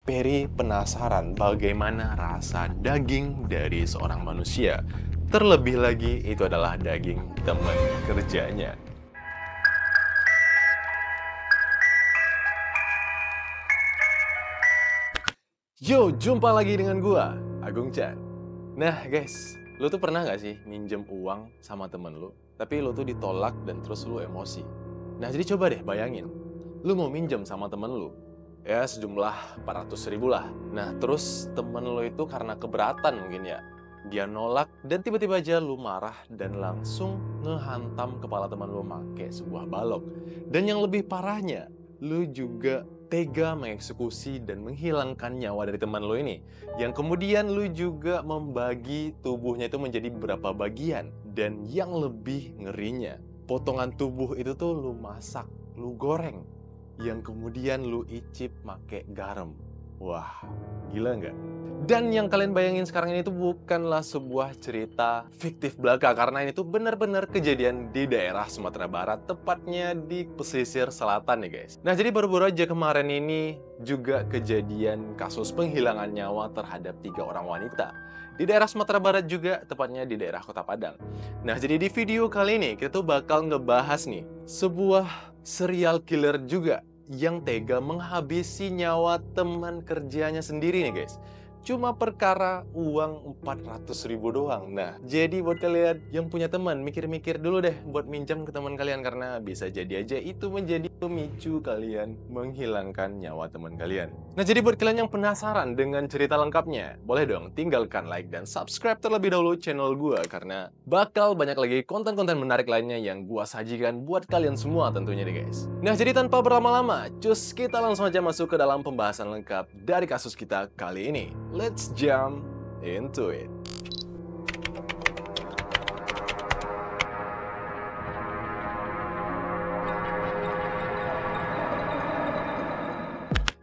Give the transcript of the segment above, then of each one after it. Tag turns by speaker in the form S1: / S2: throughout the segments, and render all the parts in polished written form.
S1: Perry penasaran bagaimana rasa daging dari seorang manusia. Terlebih lagi itu adalah daging teman kerjanya. Yo, jumpa lagi dengan gua, Agung Chan. Nah guys, lu tuh pernah nggak sih minjem uang sama temen lu, tapi lu tuh ditolak dan terus lu emosi? Nah jadi coba deh bayangin, lu mau minjem sama temen lu, ya sejumlah 400.000 lah. Nah terus temen lu itu karena keberatan mungkin ya, dia nolak dan tiba-tiba aja lu marah dan langsung ngehantam kepala temen lu pakai sebuah balok. Dan yang lebih parahnya, lu juga tega mengeksekusi dan menghilangkan nyawa dari teman lo ini. Yang kemudian lu juga membagi tubuhnya itu menjadi beberapa bagian. Dan yang lebih ngerinya, potongan tubuh itu tuh lu masak, lu goreng. Yang kemudian lu icip make garam. Wah, gila nggak? Dan yang kalian bayangin sekarang ini tuh bukanlah sebuah cerita fiktif belaka, karena ini tuh benar-benar kejadian di daerah Sumatera Barat, tepatnya di pesisir selatan nih guys. Nah jadi baru-baru aja kemarin ini juga kejadian kasus penghilangan nyawa terhadap 3 orang wanita di daerah Sumatera Barat juga, tepatnya di daerah Kota Padang. Nah jadi di video kali ini kita tuh bakal ngebahas nih sebuah serial killer juga yang tega menghabisi nyawa teman kerjanya sendiri nih guys. Cuma perkara uang 400.000 doang. Nah, jadi buat kalian yang punya teman, mikir-mikir dulu deh buat minjam ke teman kalian, karena bisa jadi aja itu menjadi pemicu kalian menghilangkan nyawa teman kalian. Nah, jadi buat kalian yang penasaran dengan cerita lengkapnya, boleh dong tinggalkan like dan subscribe terlebih dahulu channel gua, karena bakal banyak lagi konten-konten menarik lainnya yang gua sajikan buat kalian semua tentunya nih guys. Nah, jadi tanpa berlama-lama, cus kita langsung aja masuk ke dalam pembahasan lengkap dari kasus kita kali ini. Let's jump into it.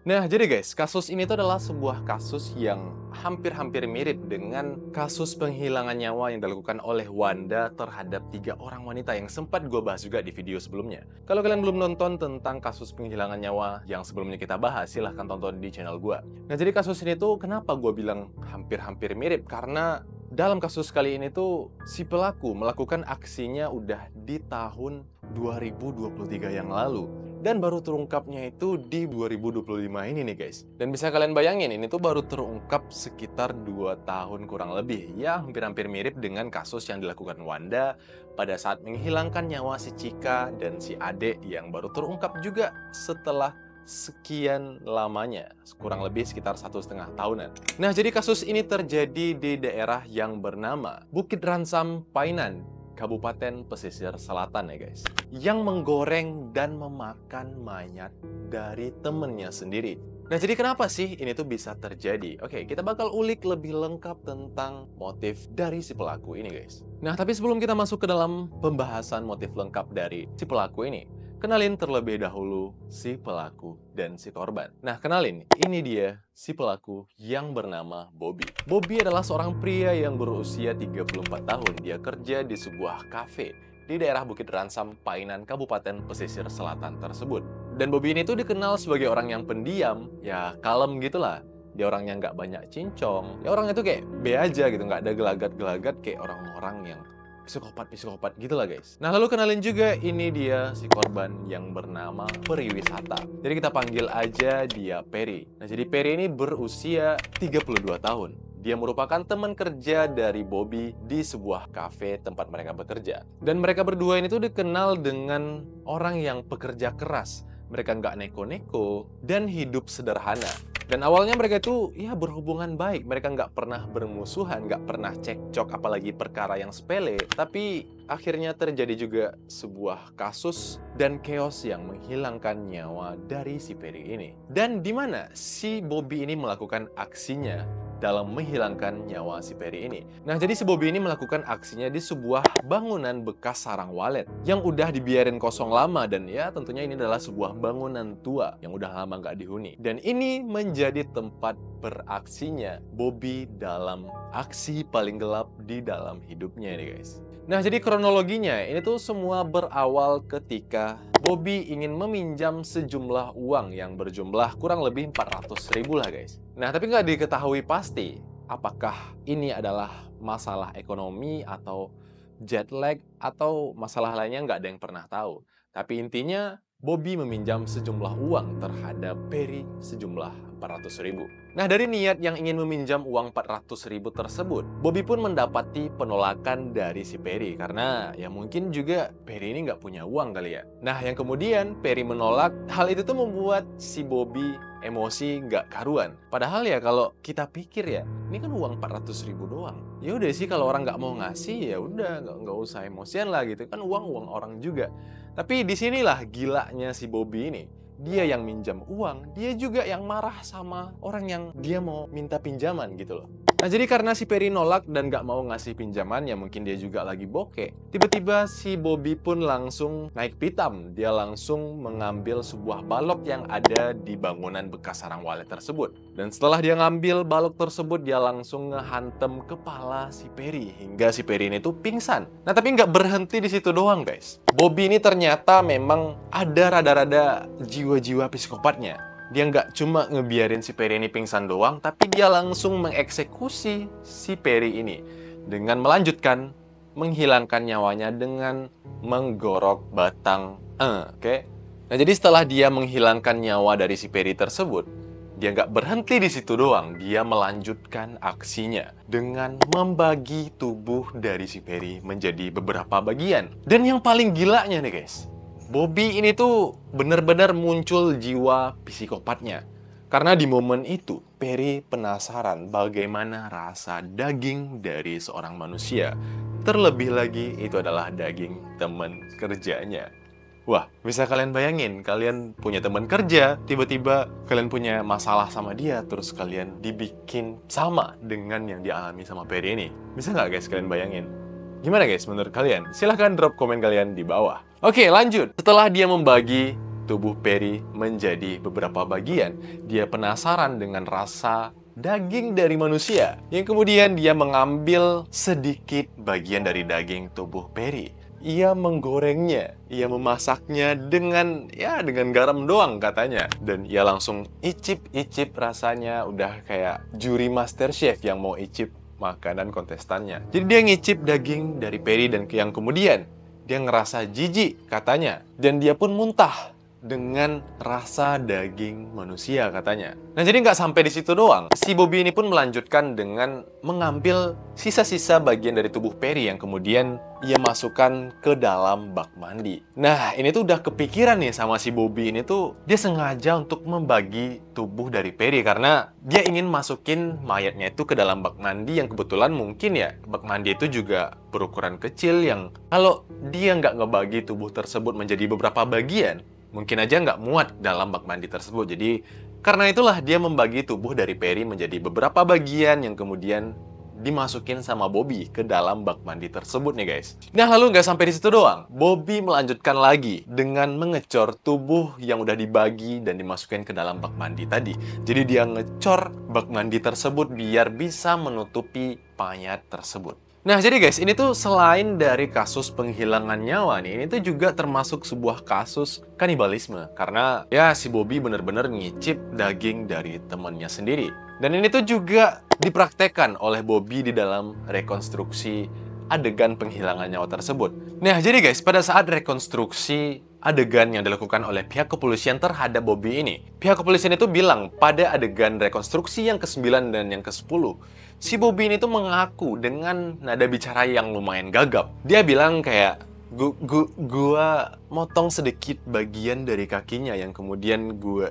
S1: Nah, jadi guys, kasus ini tuh adalah sebuah kasus yang hampir-hampir mirip dengan kasus penghilangan nyawa yang dilakukan oleh Wanda terhadap 3 orang wanita yang sempat gue bahas juga di video sebelumnya. Kalau kalian belum nonton tentang kasus penghilangan nyawa yang sebelumnya kita bahas, silahkan tonton di channel gue. Nah, jadi kasus ini tuh kenapa gue bilang hampir-hampir mirip? Karena dalam kasus kali ini tuh si pelaku melakukan aksinya udah di tahun 2023 yang lalu. Dan baru terungkapnya itu di 2025 ini nih guys. Dan bisa kalian bayangin, ini tuh baru terungkap sekitar 2 tahun kurang lebih. Ya hampir-hampir mirip dengan kasus yang dilakukan Wanda pada saat menghilangkan nyawa si Cika dan si Ade yang baru terungkap juga setelah sekian lamanya, kurang lebih sekitar 1,5 tahunan. Nah, jadi kasus ini terjadi di daerah yang bernama Bukit Ransam, Painan, Kabupaten Pesisir Selatan ya guys, yang menggoreng dan memakan mayat dari temennya sendiri. Nah, jadi kenapa sih ini tuh bisa terjadi? Oke, kita bakal ulik lebih lengkap tentang motif dari si pelaku ini guys. Nah, tapi sebelum kita masuk ke dalam pembahasan motif lengkap dari si pelaku ini, kenalin terlebih dahulu si pelaku dan si korban. Nah, kenalin, ini dia si pelaku yang bernama Bobby. Bobby adalah seorang pria yang berusia 34 tahun. Dia kerja di sebuah kafe di daerah Bukit Ransam, Painan, Kabupaten Pesisir Selatan tersebut. Dan Bobby ini tuh dikenal sebagai orang yang pendiam, ya kalem gitulah. Dia orang yang nggak banyak cincong. Ya orangnya tuh kayak be aja gitu, nggak ada gelagat-gelagat kayak orang-orang yang psikopat gitu lah guys. Nah lalu kenalin juga, ini dia si korban yang bernama Periwisata. Jadi kita panggil aja dia Perry. Nah jadi Perry ini berusia 32 tahun. Dia merupakan teman kerja dari Bobby di sebuah kafe tempat mereka bekerja. Dan mereka berdua ini tuh dikenal dengan orang yang pekerja keras. Mereka nggak neko-neko dan hidup sederhana. Dan awalnya mereka itu ya berhubungan baik, mereka nggak pernah bermusuhan, nggak pernah cekcok apalagi perkara yang sepele. Tapi akhirnya terjadi juga sebuah kasus dan chaos yang menghilangkan nyawa dari si Perry ini. Dan di mana si Bobby ini melakukan aksinya dalam menghilangkan nyawa si Perry ini. Nah, jadi si Bobby ini melakukan aksinya di sebuah bangunan bekas sarang walet yang udah dibiarin kosong lama, dan ya tentunya ini adalah sebuah bangunan tua yang udah lama nggak dihuni. Dan ini menjadi tempat beraksinya Bobby dalam aksi paling gelap di dalam hidupnya ini guys. Nah, jadi kronologinya ini tuh semua berawal ketika Bobby ingin meminjam sejumlah uang yang berjumlah kurang lebih 400.000 lah guys. Nah, tapi nggak diketahui pasti apakah ini adalah masalah ekonomi atau jet lag atau masalah lainnya, nggak ada yang pernah tahu. Tapi intinya Bobby meminjam sejumlah uang terhadap Perry sejumlah 400.000. Nah, dari niat yang ingin meminjam uang 400.000 tersebut, Bobby pun mendapati penolakan dari si Perry karena ya mungkin juga Perry ini nggak punya uang kali ya. Nah, yang kemudian Perry menolak, hal itu tuh membuat si Bobby emosi nggak karuan. Padahal ya kalau kita pikir ya, ini kan uang 400.000 doang. Ya udah sih, kalau orang nggak mau ngasih ya udah nggak usah emosian lah gitu, kan uang orang juga. Tapi disinilah gilanya si Bobby ini. Dia yang minjam uang, dia juga yang marah sama orang yang dia mau minta pinjaman gitu loh. Nah, jadi karena si Perry nolak dan gak mau ngasih pinjaman, ya mungkin dia juga lagi bokeh. Tiba-tiba si Bobby pun langsung naik pitam. Dia langsung mengambil sebuah balok yang ada di bangunan bekas sarang walet tersebut. Dan setelah dia ngambil balok tersebut, dia langsung ngehantem kepala si Perry hingga si Perry ini tuh pingsan. Nah, tapi nggak berhenti di situ doang, guys. Bobby ini ternyata memang ada rada-rada jiwa-jiwa psikopatnya. Dia nggak cuma ngebiarin si Perry ini pingsan doang, tapi dia langsung mengeksekusi si Perry ini dengan melanjutkan menghilangkan nyawanya dengan menggorok batang. Oke? Nah, jadi setelah dia menghilangkan nyawa dari si Perry tersebut, dia nggak berhenti di situ doang. Dia melanjutkan aksinya dengan membagi tubuh dari si Perry menjadi beberapa bagian. Dan yang paling gilanya nih guys, Bobby ini tuh benar-benar muncul jiwa psikopatnya. Karena di momen itu, Perry penasaran bagaimana rasa daging dari seorang manusia. Terlebih lagi, itu adalah daging teman kerjanya. Wah, bisa kalian bayangin, kalian punya teman kerja, tiba-tiba kalian punya masalah sama dia, terus kalian dibikin sama dengan yang dialami sama Perry ini. Bisa nggak guys kalian bayangin? Gimana guys menurut kalian? Silahkan drop komen kalian di bawah. Oke, lanjut. Setelah dia membagi tubuh Perry menjadi beberapa bagian, dia penasaran dengan rasa daging dari manusia. Yang kemudian dia mengambil sedikit bagian dari daging tubuh Perry. Ia menggorengnya, ia memasaknya dengan garam doang katanya. Dan ia langsung icip-icip rasanya, udah kayak juri MasterChef yang mau icip makanan kontestannya. Jadi dia ngicip daging dari Perry dan yang kemudian dia ngerasa jijik katanya. Dan dia pun muntah dengan rasa daging manusia katanya. Nah, jadi nggak sampai di situ doang. Si Bobby ini pun melanjutkan dengan mengambil sisa-sisa bagian dari tubuh Perry yang kemudian ia masukkan ke dalam bak mandi. Nah, ini tuh udah kepikiran nih sama si Bobby ini tuh, dia sengaja untuk membagi tubuh dari Perry karena dia ingin masukin mayatnya itu ke dalam bak mandi yang kebetulan mungkin ya bak mandi itu juga berukuran kecil yang kalau dia nggak ngebagi tubuh tersebut menjadi beberapa bagian, mungkin aja nggak muat dalam bak mandi tersebut. Jadi karena itulah dia membagi tubuh dari Perry menjadi beberapa bagian yang kemudian dimasukin sama Bobby ke dalam bak mandi tersebut nih guys. Nah, lalu nggak sampai di situ doang. Bobby melanjutkan lagi dengan mengecor tubuh yang udah dibagi dan dimasukin ke dalam bak mandi tadi. Jadi dia ngecor bak mandi tersebut biar bisa menutupi mayat tersebut. Nah, jadi guys, ini tuh selain dari kasus penghilangan nyawa nih, ini tuh juga termasuk sebuah kasus kanibalisme. Karena ya si Bobby bener-bener ngicip daging dari temannya sendiri. Dan ini tuh juga dipraktekkan oleh Bobby di dalam rekonstruksi adegan penghilangan nyawa tersebut. Nah, jadi guys, pada saat rekonstruksi adegan yang dilakukan oleh pihak kepolisian terhadap Bobby ini, pihak kepolisian itu bilang pada adegan rekonstruksi yang ke-9 dan yang ke-10, si Bobby ini tuh mengaku dengan nada bicara yang lumayan gagap. Dia bilang kayak, gua motong sedikit bagian dari kakinya yang kemudian gua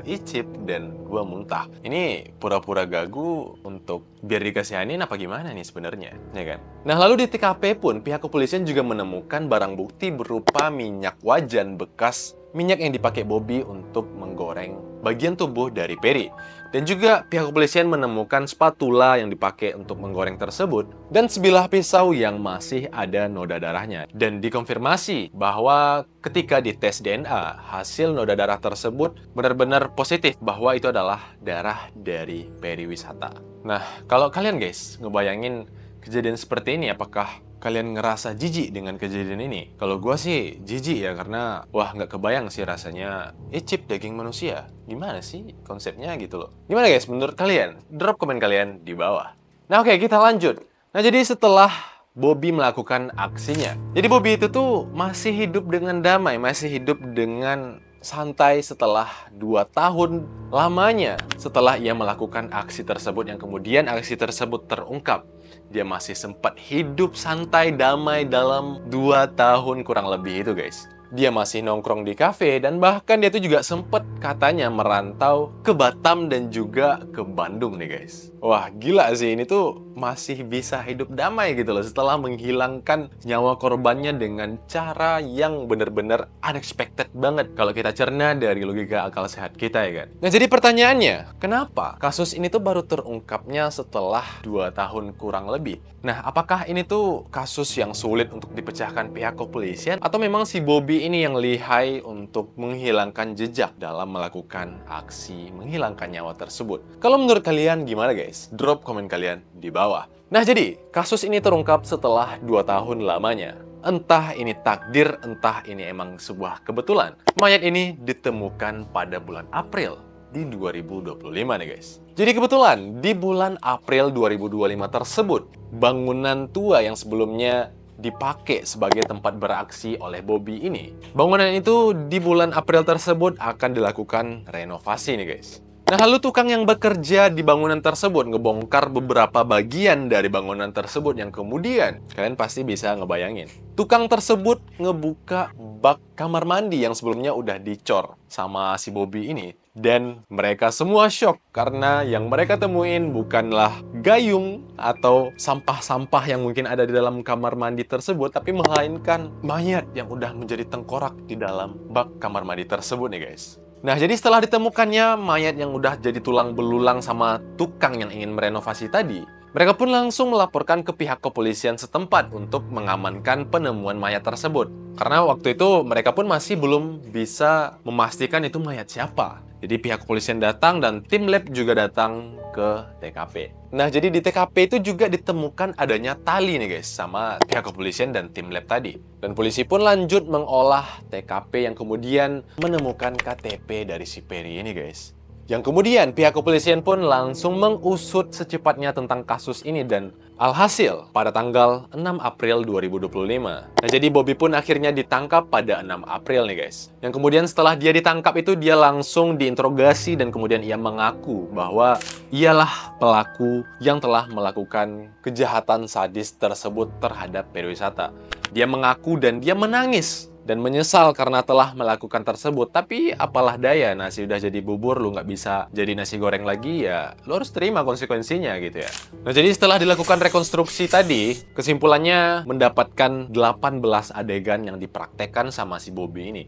S1: icip dan gua muntah. Ini pura-pura gagu untuk biar dikasihanin apa gimana nih sebenarnya, ya kan? Nah, lalu di TKP pun pihak kepolisian juga menemukan barang bukti berupa minyak wajan bekas, minyak yang dipakai Bobby untuk menggoreng bagian tubuh dari Perry. Dan juga pihak kepolisian menemukan spatula yang dipakai untuk menggoreng tersebut dan sebilah pisau yang masih ada noda darahnya. Dan dikonfirmasi bahwa ketika dites DNA, hasil noda darah tersebut benar-benar positif bahwa itu adalah darah dari Perry Wisata. Nah, kalau kalian guys ngebayangin kejadian seperti ini, apakah kalian ngerasa jijik dengan kejadian ini? Kalau gua sih jijik ya, karena wah nggak kebayang sih rasanya icip daging manusia. Gimana sih konsepnya gitu loh. Gimana guys menurut kalian? Drop komen kalian di bawah. Nah oke, kita lanjut. Nah jadi setelah Bobby melakukan aksinya, jadi Bobby itu tuh masih hidup dengan damai, masih hidup dengan santai setelah 2 tahun lamanya setelah ia melakukan aksi tersebut, yang kemudian aksi tersebut terungkap. Dia masih sempat hidup santai damai dalam 2 tahun kurang lebih itu guys. Dia masih nongkrong di kafe, dan bahkan dia tuh juga sempat katanya merantau ke Batam dan juga ke Bandung nih guys. Wah gila sih, ini tuh masih bisa hidup damai gitu loh setelah menghilangkan nyawa korbannya dengan cara yang bener-bener unexpected banget kalau kita cerna dari logika akal sehat kita ya kan. Nah jadi pertanyaannya, kenapa kasus ini tuh baru terungkapnya setelah 2 tahun kurang lebih? Nah apakah ini tuh kasus yang sulit untuk dipecahkan pihak kepolisian, atau memang si Bobby ini yang lihai untuk menghilangkan jejak dalam melakukan aksi menghilangkan nyawa tersebut? Kalau menurut kalian gimana guys? Drop komen kalian di bawah. Nah jadi, kasus ini terungkap setelah 2 tahun lamanya. Entah ini takdir, entah ini emang sebuah kebetulan. Mayat ini ditemukan pada bulan April di 2025 nih guys. Jadi kebetulan di bulan April 2025 tersebut, bangunan tua yang sebelumnya dipakai sebagai tempat beraksi oleh Bobby ini, bangunan itu di bulan April tersebut akan dilakukan renovasi nih guys. Nah, lalu tukang yang bekerja di bangunan tersebut ngebongkar beberapa bagian dari bangunan tersebut, yang kemudian kalian pasti bisa ngebayangin. Tukang tersebut ngebuka bak kamar mandi yang sebelumnya udah dicor sama si Bobby ini. Dan mereka semua shock karena yang mereka temuin bukanlah gayung atau sampah-sampah yang mungkin ada di dalam kamar mandi tersebut, tapi melainkan mayat yang udah menjadi tengkorak di dalam bak kamar mandi tersebut nih guys. Nah, jadi setelah ditemukannya mayat yang udah jadi tulang belulang sama tukang yang ingin merenovasi tadi, mereka pun langsung melaporkan ke pihak kepolisian setempat untuk mengamankan penemuan mayat tersebut. Karena waktu itu mereka pun masih belum bisa memastikan itu mayat siapa. Jadi pihak kepolisian datang dan tim lab juga datang ke TKP. Nah, jadi di TKP itu juga ditemukan adanya tali nih guys, sama pihak kepolisian dan tim lab tadi. Dan polisi pun lanjut mengolah TKP yang kemudian menemukan KTP dari si Perry ini guys. Yang kemudian pihak kepolisian pun langsung mengusut secepatnya tentang kasus ini, dan alhasil pada tanggal 6 April 2025. Nah jadi Bobby pun akhirnya ditangkap pada 6 April nih guys. Yang kemudian setelah dia ditangkap itu dia langsung diinterogasi, dan kemudian ia mengaku bahwa ialah pelaku yang telah melakukan kejahatan sadis tersebut terhadap pariwisata. Dia mengaku dan dia menangis dan menyesal karena telah melakukan tersebut. Tapi apalah daya, nasi udah jadi bubur, lu nggak bisa jadi nasi goreng lagi, ya lu harus terima konsekuensinya gitu ya. Nah jadi setelah dilakukan rekonstruksi tadi, kesimpulannya mendapatkan 18 adegan yang dipraktekkan sama si Bobby ini.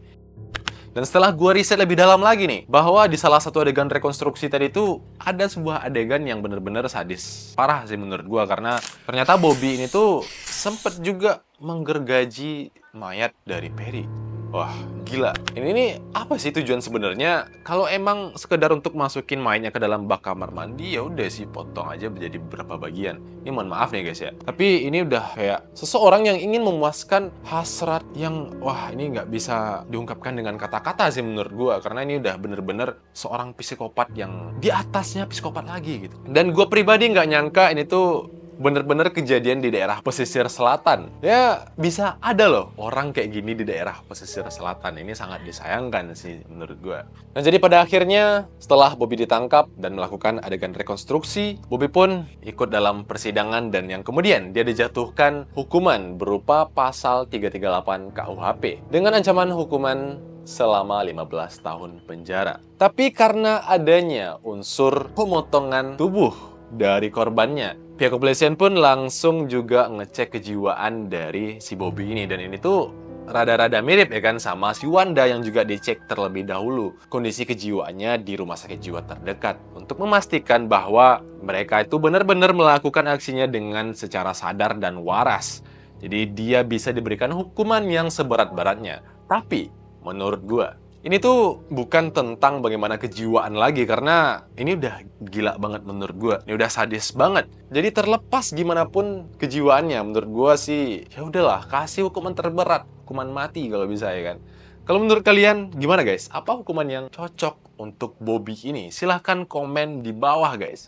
S1: Dan setelah gue riset lebih dalam lagi nih, bahwa di salah satu adegan rekonstruksi tadi itu ada sebuah adegan yang bener-bener sadis. Parah sih menurut gue, karena ternyata Bobby ini tuh sempet juga menggergaji mayat dari Perry. Wah, gila. Ini apa sih tujuan sebenarnya? Kalau emang sekedar untuk masukin mayatnya ke dalam bak kamar mandi, ya udah sih potong aja menjadi beberapa bagian. Ini mohon maaf nih guys ya. Tapi ini udah kayak seseorang yang ingin memuaskan hasrat yang, wah ini nggak bisa diungkapkan dengan kata-kata sih menurut gua. Karena ini udah bener-bener seorang psikopat yang di atasnya psikopat lagi gitu. Dan gua pribadi nggak nyangka ini tuh bener-bener kejadian di daerah pesisir selatan. Ya, bisa ada loh orang kayak gini di daerah pesisir selatan. Ini sangat disayangkan sih menurut gue. Nah, jadi pada akhirnya setelah Bobby ditangkap dan melakukan adegan rekonstruksi, Bobby pun ikut dalam persidangan, dan yang kemudian dia dijatuhkan hukuman berupa pasal 338 KUHP dengan ancaman hukuman selama 15 tahun penjara. Tapi karena adanya unsur pemotongan tubuh dari korbannya, pihak kepolisian pun langsung juga ngecek kejiwaan dari si Bobby ini. Dan ini tuh rada-rada mirip ya kan sama si Wanda yang juga dicek terlebih dahulu kondisi kejiwaannya di rumah sakit jiwa terdekat, untuk memastikan bahwa mereka itu benar-benar melakukan aksinya dengan secara sadar dan waras. Jadi dia bisa diberikan hukuman yang seberat-beratnya. Tapi menurut gua, Ini tuh bukan tentang bagaimana kejiwaan lagi, karena ini udah gila banget menurut gue. Ini udah sadis banget. Jadi terlepas gimana pun kejiwaannya, menurut gue sih ya udahlah, kasih hukuman terberat, hukuman mati kalau bisa ya kan. Kalau menurut kalian gimana guys? Apa hukuman yang cocok untuk Bobby ini? Silahkan komen di bawah guys.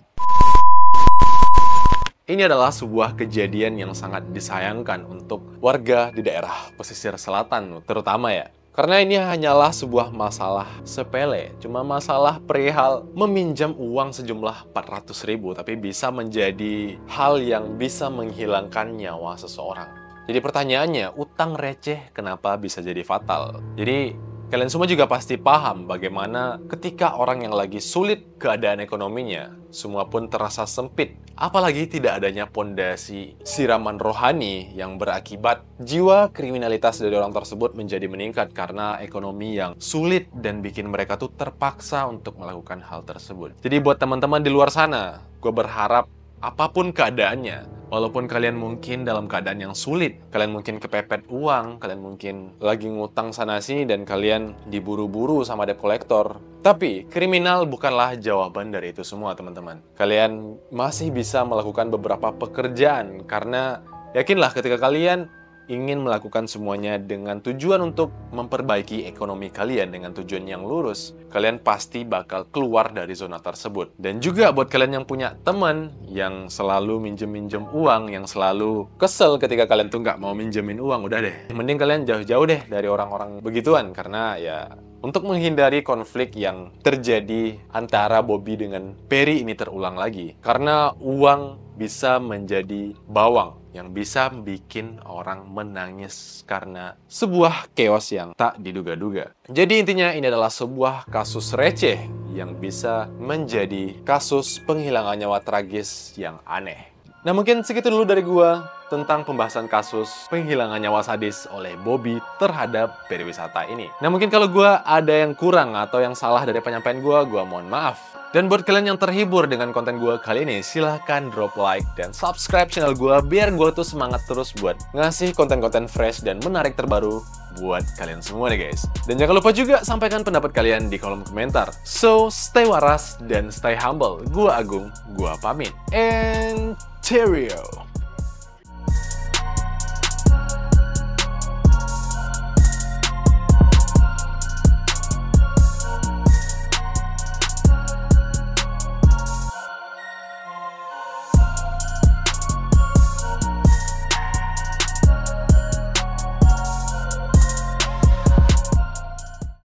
S1: Ini adalah sebuah kejadian yang sangat disayangkan untuk warga di daerah pesisir selatan terutama ya. Karena ini hanyalah sebuah masalah sepele, cuma masalah perihal meminjam uang sejumlah 400.000, tapi bisa menjadi hal yang bisa menghilangkan nyawa seseorang. Jadi pertanyaannya, utang receh kenapa bisa jadi fatal? Jadi kalian semua juga pasti paham bagaimana ketika orang yang lagi sulit keadaan ekonominya, semua pun terasa sempit. Apalagi tidak adanya pondasi siraman rohani yang berakibat jiwa kriminalitas dari orang tersebut menjadi meningkat karena ekonomi yang sulit dan bikin mereka tuh terpaksa untuk melakukan hal tersebut. Jadi buat teman-teman di luar sana, gue berharap apapun keadaannya, walaupun kalian mungkin dalam keadaan yang sulit, kalian mungkin kepepet uang, kalian mungkin lagi ngutang sana-sini dan kalian diburu-buru sama debt collector. Tapi, kriminal bukanlah jawaban dari itu semua, teman-teman. Kalian masih bisa melakukan beberapa pekerjaan, karena yakinlah ketika kalian ingin melakukan semuanya dengan tujuan untuk memperbaiki ekonomi kalian dengan tujuan yang lurus, kalian pasti bakal keluar dari zona tersebut. Dan juga buat kalian yang punya teman yang selalu minjem-minjem uang, yang selalu kesel ketika kalian tuh nggak mau minjemin uang, udah deh, mending kalian jauh-jauh deh dari orang-orang begituan, karena ya untuk menghindari konflik yang terjadi antara Bobby dengan Perry ini terulang lagi. Karena uang bisa menjadi bawang yang bisa bikin orang menangis karena sebuah chaos yang tak diduga-duga. Jadi intinya ini adalah sebuah kasus receh yang bisa menjadi kasus penghilangan nyawa tragis yang aneh. Nah mungkin segitu dulu dari gua tentang pembahasan kasus penghilangan nyawa sadis oleh Bobby terhadap pariwisata ini. Nah mungkin kalau gua ada yang kurang atau yang salah dari penyampaian gua mohon maaf. Dan buat kalian yang terhibur dengan konten gua kali ini, silahkan drop like dan subscribe channel gua biar gua tuh semangat terus buat ngasih konten-konten fresh dan menarik terbaru buat kalian semua nih guys. Dan jangan lupa juga sampaikan pendapat kalian di kolom komentar. So, stay waras dan stay humble. Gua Agung, gua pamit. And cheerio!